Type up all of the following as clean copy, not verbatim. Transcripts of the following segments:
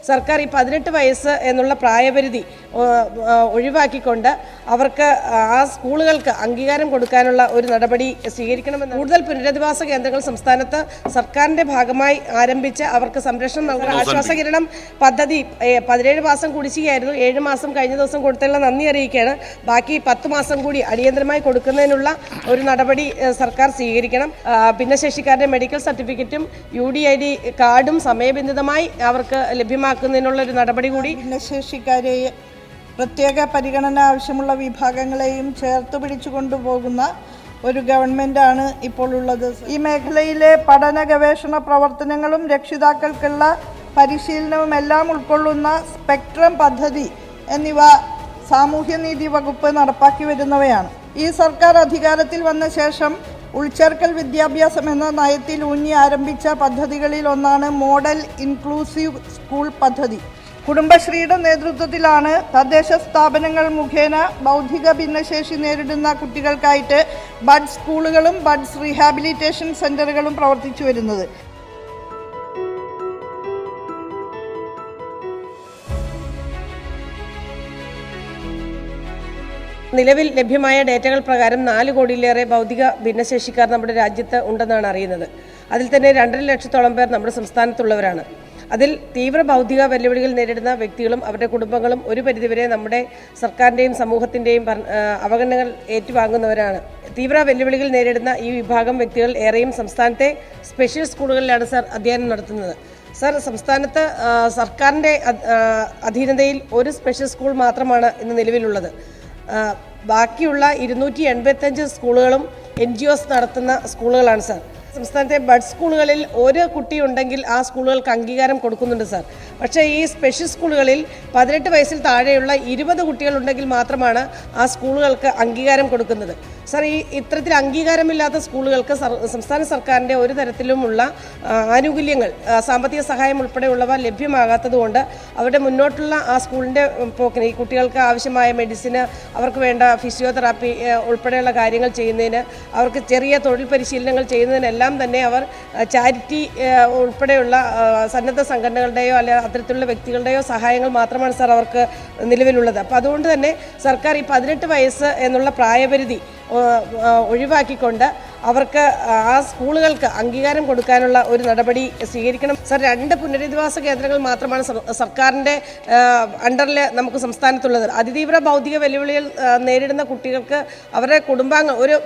സർക്കാർ ഈ 18 വയസ്സ് എന്നുള്ള പ്രായപരിധി ഒഴിവാക്കിക്കൊണ്ട് അവർക്ക് ആ സ്കൂളുകൾക്ക് അംഗീകാരം കൊടുക്കാനുള്ള ഒരു നടപടി സ്വീകരിക്കണമെന്ന് കൂടുതൽ പുനരധിവാസ കേന്ദ്രങ്ങൾ സംസ്ഥാനത്ത് സർക്കാരിൻ്റെ ഭാഗമായി ആരംഭിച്ച് അവർക്ക് സംരക്ഷണം നൽകുന്ന ആശ്വാസകിരണം പദ്ധതി 17 മാസം കുടിശ്ശികയായിരുന്നു. 7 മാസം കഴിഞ്ഞ ദിവസം കൊടുത്തതിനുള്ള നന്ദി അറിയിക്കുകയാണ്. ബാക്കി 10 മാസം കൂടി അടിയന്തരമായി കൊടുക്കുന്നതിനുള്ള ഒരു നടപടി സർക്കാർ സ്വീകരിക്കണം. ഭിന്നശേഷിക്കാരുടെ മെഡിക്കൽ സർട്ടിഫിക്കറ്റും UDID കാർഡും സമയബന്ധിതമായി അവർക്ക് ലഭ്യമാക്കുന്നതിനുള്ള ഒരു നടപടി കൂടി ഭിന്നശേഷിക്കാരെ പ്രത്യേക പരിഗണന ആവശ്യമുള്ള വിഭാഗങ്ങളെയും ചേർത്ത് പിടിച്ചു കൊണ്ടുപോകുന്ന ഒരു ഗവൺമെൻറ്റാണ് ഇപ്പോൾ ഉള്ളത്. ഈ മേഖലയിലെ പഠന ഗവേഷണ പ്രവർത്തനങ്ങളും രക്ഷിതാക്കൾക്കുള്ള പരിശീലനവും എല്ലാം ഉൾക്കൊള്ളുന്ന സ്പെക്ട്രം പദ്ധതി എന്നിവ സാമൂഹ്യനീതി വകുപ്പ് നടപ്പാക്കി വരുന്നവയാണ്. ഈ സർക്കാർ അധികാരത്തിൽ വന്ന ശേഷം ഉൾച്ചേർക്കൽ വിദ്യാഭ്യാസം എന്ന നയത്തിൽ ഊന്നി ആരംഭിച്ച പദ്ധതികളിൽ ഒന്നാണ് മോഡൽ ഇൻക്ലൂസീവ് സ്കൂൾ പദ്ധതി. കുടുംബശ്രീയുടെ നേതൃത്വത്തിലാണ് തദ്ദേശ സ്ഥാപനങ്ങൾ മുഖേന ബൗദ്ധിക ഭിന്നശേഷി നേരിടുന്ന കുട്ടികൾക്കായിട്ട് ബഡ് സ്കൂളുകളും ബഡ്സ് റീഹാബിലിറ്റേഷൻ സെൻ്ററുകളും പ്രവർത്തിച്ചു വരുന്നത്. നിലവിൽ ലഭ്യമായ ഡേറ്റകൾ പ്രകാരം 4 കോടിയിലേറെ ബൗദ്ധിക ഭിന്നശേഷിക്കാർ നമ്മുടെ രാജ്യത്ത് ഉണ്ടെന്നാണ് അറിയുന്നത്. അതിൽ തന്നെ 2.5 ലക്ഷത്തോളം പേർ നമ്മുടെ സംസ്ഥാനത്തുള്ളവരാണ്. അതിൽ തീവ്ര ബൗദ്ധിക വെല്ലുവിളികൾ നേരിടുന്ന വ്യക്തികളും അവരുടെ കുടുംബങ്ങളും ഒരു പരിധിവരെ നമ്മുടെ സർക്കാരിൻ്റെയും സമൂഹത്തിൻ്റെയും അവഗണനകൾ ഏറ്റുവാങ്ങുന്നവരാണ്. തീവ്ര വെല്ലുവിളികൾ നേരിടുന്ന ഈ വിഭാഗം വ്യക്തികൾ ഏറെയും സംസ്ഥാനത്തെ സ്പെഷ്യൽ സ്കൂളുകളിലാണ് അധ്യയനം നടത്തുന്നത്. സംസ്ഥാനത്ത് സർക്കാരിൻ്റെ അധീനതയിൽ ഒരു സ്പെഷ്യൽ സ്കൂൾ മാത്രമാണ് ഇന്ന് നിലവിലുള്ളത്. ബാക്കിയുള്ള 285 സ്കൂളുകളും NGOs നടത്തുന്ന സ്കൂളുകളാണ് സാർ. സംസ്ഥാനത്തെ ബഡ് സ്കൂളുകളിൽ ഒരു കുട്ടി ഉണ്ടെങ്കിൽ ആ സ്കൂളുകൾക്ക് അംഗീകാരം കൊടുക്കുന്നുണ്ട് സാർ. പക്ഷേ ഈ സ്പെഷ്യൽ സ്കൂളുകളിൽ 18 വയസ്സിൽ താഴെയുള്ള 20 കുട്ടികളുണ്ടെങ്കിൽ മാത്രമാണ് ആ സ്കൂളുകൾക്ക് അംഗീകാരം കൊടുക്കുന്നത്. സാർ, ഈ ഇത്തരത്തിൽ അംഗീകാരമില്ലാത്ത സ്കൂളുകൾക്ക് സംസ്ഥാന സർക്കാരിൻ്റെ ഒരു തരത്തിലുമുള്ള ആനുകൂല്യങ്ങൾ, സാമ്പത്തിക സഹായം ഉൾപ്പെടെയുള്ളവ ലഭ്യമാകാത്തതുകൊണ്ട് അവരുടെ മുന്നോട്ടുള്ള ആ സ്കൂളിൻ്റെ പോക്കിന് ഈ കുട്ടികൾക്ക് ആവശ്യമായ മെഡിസിന്, അവർക്ക് വേണ്ട ഫിസിയോതെറാപ്പി ഉൾപ്പെടെയുള്ള കാര്യങ്ങൾ ചെയ്യുന്നതിന്, അവർക്ക് ചെറിയ തൊഴിൽ പരിശീലനങ്ങൾ ചെയ്യുന്നതിനെല്ലാം തന്നെ അവർ ചാരിറ്റി ഉൾപ്പെടെയുള്ള സന്നദ്ധ സംഘടനകളുടെയോ അല്ലെങ്കിൽ അത്തരത്തിലുള്ള വ്യക്തികളുടെയോ സഹായങ്ങൾ മാത്രമാണ് സാർ അവർക്ക് നിലവിലുള്ളത്. അപ്പോൾ അതുകൊണ്ട് തന്നെ സർക്കാർ ഈ 18 വയസ്സ് എന്നുള്ള പ്രായപരിധി ഒഴിവാക്കിക്കൊണ്ട് അവർക്ക് ആ സ്കൂളുകൾക്ക് അംഗീകാരം കൊടുക്കാനുള്ള ഒരു നടപടി സ്വീകരിക്കണം. സാർ, 2 പുനരധിവാസ കേന്ദ്രങ്ങൾ മാത്രമാണ് സർക്കാരിൻ്റെ അണ്ടറിൽ നമുക്ക് സംസ്ഥാനത്തുള്ളത്. അതിതീവ്ര ഭൗതിക വെല്ലുവിളികൾ നേരിടുന്ന കുട്ടികൾക്ക് അവരുടെ കുടുംബാംഗങ്ങൾ, ഒരു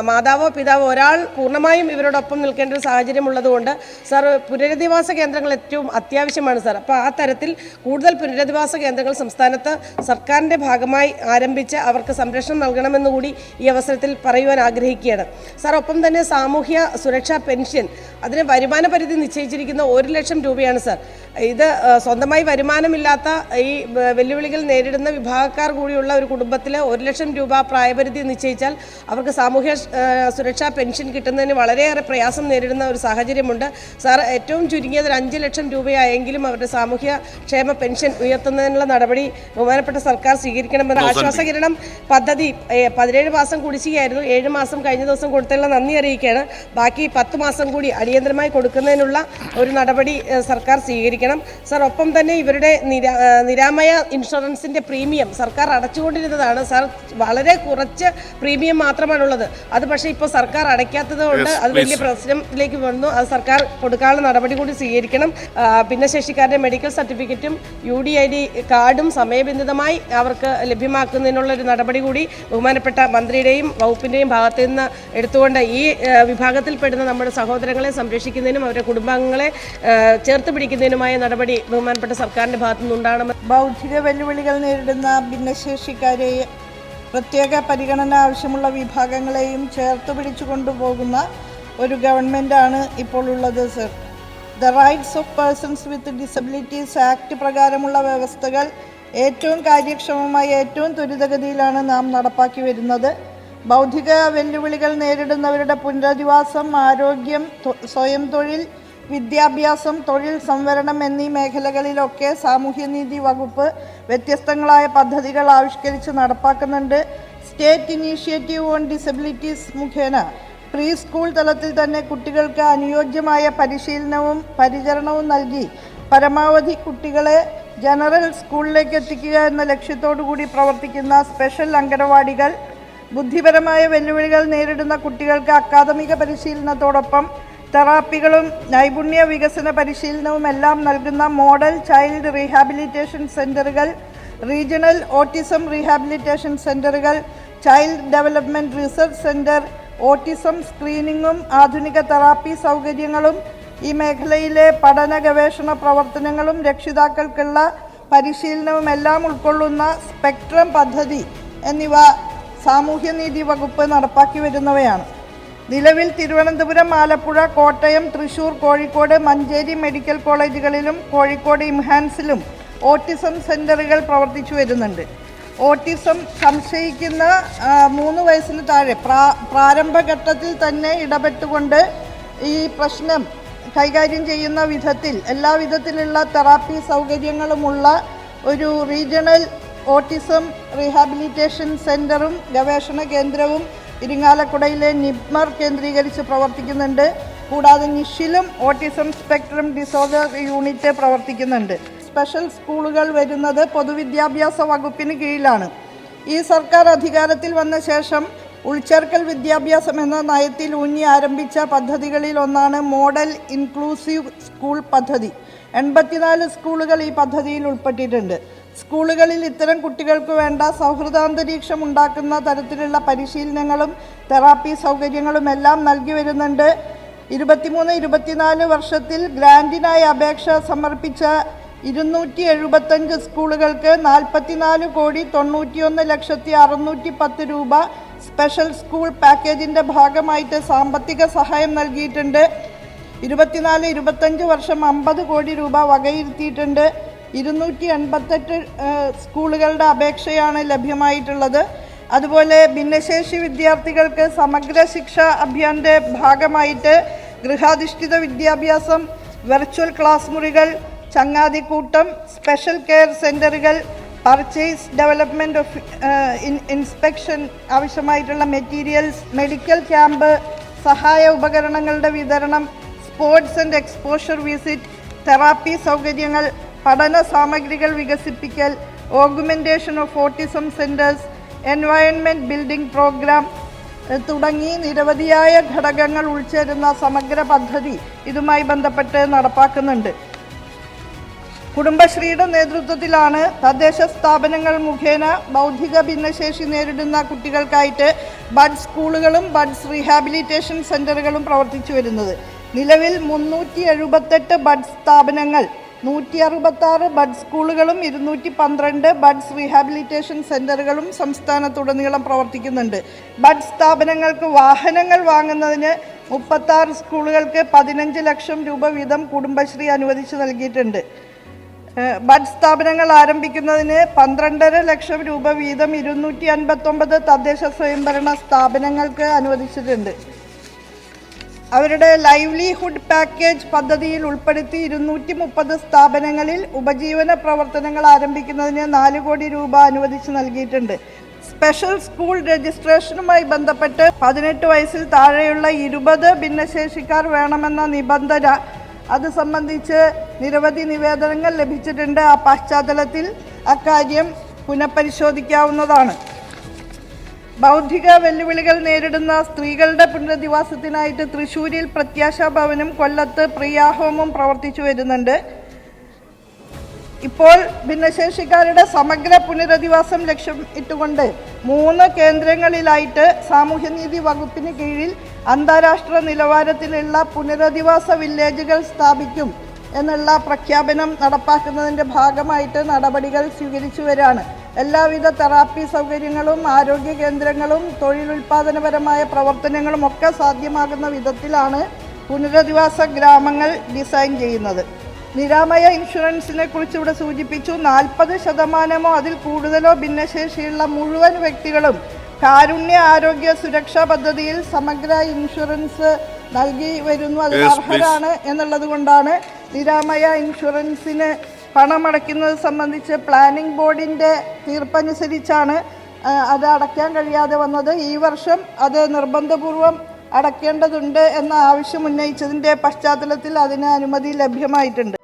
മാതാവോ പിതാവോ ഒരാൾ പൂർണ്ണമായും ഇവരോടൊപ്പം നിൽക്കേണ്ട ഒരു സാഹചര്യം ഉള്ളതുകൊണ്ട് സാർ പുനരധിവാസ കേന്ദ്രങ്ങൾ ഏറ്റവും അത്യാവശ്യമാണ് സാർ. അപ്പോൾ ആ തരത്തിൽ കൂടുതൽ പുനരധിവാസ കേന്ദ്രങ്ങൾ സംസ്ഥാനത്ത് സർക്കാരിൻ്റെ ഭാഗമായി ആരംഭിച്ച് അവർക്ക് സംരക്ഷണം നൽകണമെന്നുകൂടി ഈ അവസരത്തിൽ പറയുവാൻ ആഗ്രഹിക്കുകയാണ് സാർ. ഒപ്പം തന്നെ സാമൂഹ്യ സുരക്ഷാ പെൻഷൻ, അതിന് വരുമാന പരിധി നിശ്ചയിച്ചിരിക്കുന്ന 1 ലക്ഷം രൂപയാണ് സാർ. ഇത് സ്വന്തമായി വരുമാനമില്ലാത്ത ഈ വെല്ലുവിളികൾ നേരിടുന്ന വിഭാഗക്കാർ കൂടിയുള്ള ഒരു കുടുംബത്തിൽ 1 ലക്ഷം രൂപ പ്രായപരിധി നിശ്ചയിച്ചാൽ അവർക്ക് സാമൂഹ്യ സുരക്ഷാ പെൻഷൻ കിട്ടുന്നതിന് വളരെയേറെ പ്രയാസം നേരിടുന്ന ഒരു സാഹചര്യമുണ്ട് സാർ. ഏറ്റവും ചുരുങ്ങിയത് 5 ലക്ഷം രൂപയായെങ്കിലും അവരുടെ സാമൂഹ്യ ക്ഷേമ പെൻഷൻ ഉയർത്തുന്നതിനുള്ള നടപടി ബഹുമാനപ്പെട്ട സർക്കാർ സ്വീകരിക്കണമെന്ന് ആശ്വാസകിരണം പദ്ധതി 17 മാസം കുടിശ്ശികയായിരുന്നു. 7 മാസം കഴിഞ്ഞ ദിവസം കൊടുത്തതിനുള്ള നന്ദി അറിയിക്കുകയാണ്. ബാക്കി 10 മാസം കൂടി അടിയന്തരമായി കൊടുക്കുന്നതിനുള്ള ഒരു നടപടി സർക്കാർ സ്വീകരിക്കണം സാർ. ഒപ്പം തന്നെ ഇവരുടെ നിരാമയ ഇൻഷുറൻസിൻ്റെ പ്രീമിയം സർക്കാർ അടച്ചുകൊണ്ടിരുന്നതാണ് സാർ. വളരെ കുറച്ച് പ്രീമിയം മാത്രമാണുള്ളത്. അത് പക്ഷേ ഇപ്പോൾ സർക്കാർ അടയ്ക്കാത്തത് കൊണ്ട് അത് വലിയ പ്രശ്നത്തിലേക്ക് വന്നു. അത് സർക്കാർ കൊടുക്കാനുള്ള നടപടി കൂടി സ്വീകരിക്കണം. ഭിന്നശേഷിക്കാരുടെ മെഡിക്കൽ സർട്ടിഫിക്കറ്റും UDID കാർഡും സമയബന്ധിതമായി അവർക്ക് ലഭ്യമാക്കുന്നതിനുള്ള ഒരു നടപടി കൂടി ബഹുമാനപ്പെട്ട മന്ത്രിയുടെയും വകുപ്പിൻ്റെയും ഭാഗത്ത് നിന്ന് എടുത്തുകൊണ്ട് ഈ വിഭാഗത്തിൽപ്പെടുന്ന നമ്മുടെ സഹോദരങ്ങളെ സംരക്ഷിക്കുന്നതിനും അവരുടെ കുടുംബാംഗങ്ങളെ ചേർത്ത് പിടിക്കുന്നതിനുമായ നടപടി ബഹുമാനപ്പെട്ട സർക്കാരിൻ്റെ ഭാഗത്തു നിന്നുണ്ടാകണം. ബൗദ്ധിക വെല്ലുവിളികൾ നേരിടുന്ന ഭിന്നശേഷിക്കാരെ പ്രത്യേക പരിഗണന ആവശ്യമുള്ള വിഭാഗങ്ങളെയും ചേർത്ത് പിടിച്ചു കൊണ്ടുപോകുന്ന ഒരു ഗവൺമെൻറ്റാണ് ഇപ്പോൾ ഉള്ളത് sir. The rights of persons with disabilities act പ്രകാരമുള്ള വ്യവസ്ഥകൾ ഏറ്റവും കാര്യക്ഷമമായി ഏറ്റവും ത്വരിതഗതിയിലാണ് നാം നടപ്പാക്കി വരുന്നത്. ബൗദ്ധിക വെല്ലുവിളികൾ നേരിടുന്നവരുടെ പുനരധിവാസം, ആരോഗ്യം, സ്വയം തൊഴിൽ, വിദ്യാഭ്യാസം, തൊഴിൽ സംവരണം എന്നീ മേഖലകളിലൊക്കെ സാമൂഹ്യനീതി വകുപ്പ് വ്യത്യസ്തങ്ങളായ പദ്ധതികൾ ആവിഷ്കരിച്ച് നടപ്പാക്കുന്നുണ്ട്. സ്റ്റേറ്റ് ഇനീഷ്യേറ്റീവ് ഓൺ ഡിസബിലിറ്റീസ് മുഖേന പ്രീ സ്കൂൾ തലത്തിൽ തന്നെ കുട്ടികൾക്ക് അനുയോജ്യമായ പരിശീലനവും പരിചരണവും നൽകി പരമാവധി കുട്ടികളെ ജനറൽ സ്കൂളിലേക്ക് എത്തിക്കുക എന്ന ലക്ഷ്യത്തോടു കൂടി പ്രവർത്തിക്കുന്ന സ്പെഷ്യൽ അംഗനവാടികൾ ബുദ്ധിപരമായ വെല്ലുവിളികൾ നേരിടുന്ന കുട്ടികൾക്ക് അക്കാദമിക പരിശീലനത്തോടൊപ്പം തെറാപ്പികളും നൈപുണ്യ വികസന പരിശീലനവും എല്ലാം നൽകുന്ന മോഡൽ ചൈൽഡ് റീഹാബിലിറ്റേഷൻ സെൻ്ററുകൾ, റീജിയണൽ ഓട്ടിസം റീഹാബിലിറ്റേഷൻ സെൻ്ററുകൾ, child development research centre, autism സ്ക്രീനിങ്ങും ആധുനിക തെറാപ്പി സൗകര്യങ്ങളും ഈ മേഖലയിലെ പഠന ഗവേഷണ പ്രവർത്തനങ്ങളും രക്ഷിതാക്കൾക്കുള്ള പരിശീലനവും എല്ലാം ഉൾക്കൊള്ളുന്ന സ്പെക്ട്രം പദ്ധതി എന്നിവ സാമൂഹ്യനീതി വകുപ്പ് നടപ്പാക്കി വരുന്നവയാണ്. നിലവിൽ തിരുവനന്തപുരം, ആലപ്പുഴ, കോട്ടയം, തൃശൂർ, കോഴിക്കോട്, മഞ്ചേരി മെഡിക്കൽ കോളേജുകളിലും കോഴിക്കോട് ഇംഹാൻസിലും ഓട്ടിസം സെൻ്ററുകൾ പ്രവർത്തിച്ചു വരുന്നുണ്ട്. ഓട്ടിസം സംശയിക്കുന്ന 3 വയസ്സിന് താഴെ പ്രാരംഭഘട്ടത്തിൽ തന്നെ ഇടപെട്ടുകൊണ്ട് ഈ പ്രശ്നം കൈകാര്യം ചെയ്യുന്ന വിധത്തിൽ എല്ലാ വിധത്തിലുള്ള തെറാപ്പി സൗകര്യങ്ങളുമുള്ള ഒരു റീജിയണൽ ഓട്ടിസം റീഹാബിലിറ്റേഷൻ സെൻ്ററും ഗവേഷണ കേന്ദ്രവും ഇരിങ്ങാലക്കുടയിലെ നിപ്മർ കേന്ദ്രീകരിച്ച് പ്രവർത്തിക്കുന്നുണ്ട്. കൂടാതെ നിഷിലും ഓട്ടിസം സ്പെക്ട്രം ഡിസോർഡർ യൂണിറ്റ് പ്രവർത്തിക്കുന്നുണ്ട്. സ്പെഷ്യൽ സ്കൂളുകൾ വരുന്നത് പൊതുവിദ്യാഭ്യാസ വകുപ്പിന് കീഴിലാണ്. ഈ സർക്കാർ അധികാരത്തിൽ വന്ന ശേഷം ഉൾച്ചേർക്കൽ വിദ്യാഭ്യാസം എന്ന നയത്തിൽ ഊന്നി ആരംഭിച്ച പദ്ധതികളിൽ ഒന്നാണ് മോഡൽ ഇൻക്ലൂസീവ് സ്കൂൾ പദ്ധതി. 84 സ്കൂളുകൾ ഈ പദ്ധതിയിൽ ഉൾപ്പെട്ടിട്ടുണ്ട്. സ്കൂളുകളിൽ ഇത്തരം കുട്ടികൾക്ക് വേണ്ട സൗഹൃദാന്തരീക്ഷം ഉണ്ടാക്കുന്ന തരത്തിലുള്ള പരിശീലനങ്ങളും തെറാപ്പി സൗകര്യങ്ങളും എല്ലാം നൽകി വരുന്നുണ്ട്. 23-24 വർഷത്തിൽ ഗ്രാൻറ്റിനായി അപേക്ഷ സമർപ്പിച്ച 275 സ്കൂളുകൾക്ക് 44,91,610 രൂപ സ്പെഷ്യൽ സ്കൂൾ പാക്കേജിൻ്റെ ഭാഗമായിട്ട് സാമ്പത്തിക സഹായം നൽകിയിട്ടുണ്ട്. 24-25 വർഷം 50 കോടി രൂപ വകയിരുത്തിയിട്ടുണ്ട്. 288 സ്കൂളുകളുടെ അപേക്ഷയാണ് ലഭ്യമായിട്ടുള്ളത്. അതുപോലെ ഭിന്നശേഷി വിദ്യാർത്ഥികൾക്ക് സമഗ്ര ശിക്ഷ അഭിയാൻ്റെ ഭാഗമായിട്ട് ഗൃഹാധിഷ്ഠിത വിദ്യാഭ്യാസം, വെർച്വൽ ക്ലാസ് മുറികൾ, ചങ്ങാതിക്കൂട്ടം, സ്പെഷ്യൽ കെയർ സെൻ്ററുകൾ, പർച്ചേസ് ഡെവലപ്മെൻറ്റ് ഓഫ് ഇൻസ്പെക്ഷൻ ആവശ്യമായിട്ടുള്ള മെറ്റീരിയൽസ്, മെഡിക്കൽ ക്യാമ്പ്, സഹായ ഉപകരണങ്ങളുടെ വിതരണം, sports and exposure visit, therapy സൗകര്യങ്ങൾ, പഠന സാമഗ്രികൾ വികസിപ്പിക്കൽ, augmentation of autism centres, environment building programme തുടങ്ങി നിരവധിയായ ഘടകങ്ങൾ ഉൾച്ചേരുന്ന സമഗ്ര പദ്ധതി ഇതുമായി ബന്ധപ്പെട്ട് നടപ്പാക്കുന്നുണ്ട്. കുടുംബശ്രീയുടെ നേതൃത്വത്തിലാണ് തദ്ദേശ സ്ഥാപനങ്ങൾ മുഖേന ബൗദ്ധിക ഭിന്നശേഷി നേരിടുന്ന കുട്ടികൾക്കായിട്ട് ബഡ് സ്കൂളുകളും ബഡ്സ് റീഹാബിലിറ്റേഷൻ സെൻ്ററുകളും പ്രവർത്തിച്ചു വരുന്നത്. നിലവിൽ 378 ബഡ് സ്ഥാപനങ്ങൾ, 166 ബഡ് സ്കൂളുകളും 212 ബഡ്സ് റീഹാബിലിറ്റേഷൻ സെൻ്ററുകളും സംസ്ഥാനത്തുടനീളം പ്രവർത്തിക്കുന്നുണ്ട്. ബഡ് സ്ഥാപനങ്ങൾക്ക് വാഹനങ്ങൾ വാങ്ങുന്നതിന് 36 സ്കൂളുകൾക്ക് 15 ലക്ഷം രൂപ വീതം കുടുംബശ്രീ അനുവദിച്ച് നൽകിയിട്ടുണ്ട്. ബഡ് സ്ഥാപനങ്ങൾ ആരംഭിക്കുന്നതിന് 12.5 ലക്ഷം രൂപ വീതം 259 തദ്ദേശ സ്വയംഭരണ സ്ഥാപനങ്ങൾക്ക് അനുവദിച്ചിട്ടുണ്ട്. അവരുടെ ലൈവ്ലിഹുഡ് പാക്കേജ് പദ്ധതിയിൽ ഉൾപ്പെടുത്തി 230 സ്ഥാപനങ്ങളിൽ ഉപജീവന പ്രവർത്തനങ്ങൾ ആരംഭിക്കുന്നതിന് 4 കോടി രൂപ അനുവദിച്ച് നൽകിയിട്ടുണ്ട്. സ്പെഷ്യൽ സ്കൂൾ രജിസ്ട്രേഷനുമായി ബന്ധപ്പെട്ട് 18 വയസ്സിൽ താഴെയുള്ള 20 ഭിന്നശേഷിക്കാർ വേണമെന്ന നിബന്ധന, അത് സംബന്ധിച്ച് നിരവധി നിവേദനങ്ങൾ ലഭിച്ചിട്ടുണ്ട്. ആ പശ്ചാത്തലത്തിൽ അക്കാര്യം പുനഃപരിശോധിക്കാവുന്നതാണ്. ബൗദ്ധിക വെല്ലുവിളികൾ നേരിടുന്ന സ്ത്രീകളുടെ പുനരധിവാസത്തിനായിട്ട് തൃശ്ശൂരിൽ പ്രത്യാശാ ഭവനും കൊല്ലത്ത് പ്രിയാഹോമും പ്രവർത്തിച്ചു വരുന്നുണ്ട്. ഇപ്പോൾ ഭിന്നശേഷിക്കാരുടെ സമഗ്ര പുനരധിവാസം ലക്ഷ്യം ഇട്ടുകൊണ്ട് 3 കേന്ദ്രങ്ങളിലായിട്ട് സാമൂഹ്യനീതി വകുപ്പിന് കീഴിൽ അന്താരാഷ്ട്ര നിലവാരത്തിലുള്ള പുനരധിവാസ വില്ലേജുകൾ സ്ഥാപിക്കും എന്നുള്ള പ്രഖ്യാപനം നടപ്പാക്കുന്നതിൻ്റെ ഭാഗമായിട്ട് നടപടികൾ സ്വീകരിച്ചു വരികയാണ്. എല്ലാവിധ തെറാപ്പി സൗകര്യങ്ങളും ആരോഗ്യ കേന്ദ്രങ്ങളും തൊഴിലുൽപാദനപരമായ പ്രവർത്തനങ്ങളും ഒക്കെ സാധ്യമാകുന്ന വിധത്തിലാണ് പുനരധിവാസ ഗ്രാമങ്ങൾ ഡിസൈൻ ചെയ്യുന്നത്. നിരാമയ ഇൻഷുറൻസിനെ കുറിച്ച് ഇവിടെ സൂചിപ്പിച്ചു. 40% അതിൽ കൂടുതലോ ഭിന്നശേഷിയുള്ള മുഴുവൻ വ്യക്തികളും കാരുണ്യ ആരോഗ്യ സുരക്ഷാ പദ്ധതിയിൽ സമഗ്ര ഇൻഷുറൻസ് നൽകി വരുന്നു. അതിൽ അർഹരാണ് എന്നുള്ളത് കൊണ്ടാണ് നിരാമയ ഇൻഷുറൻസിന് പണമടയ്ക്കുന്നത് സംബന്ധിച്ച് പ്ലാനിംഗ് ബോർഡിൻ്റെ തീർപ്പനുസരിച്ചാണ് അത് അടയ്ക്കാൻ കഴിയാതെ വന്നത്. ഈ വർഷം അത് നിർബന്ധപൂർവം അടയ്ക്കേണ്ടതുണ്ട് എന്ന ആവശ്യം ഉന്നയിച്ചതിൻ്റെ പശ്ചാത്തലത്തിൽ അതിന് അനുമതി ലഭ്യമായിട്ടുണ്ട്.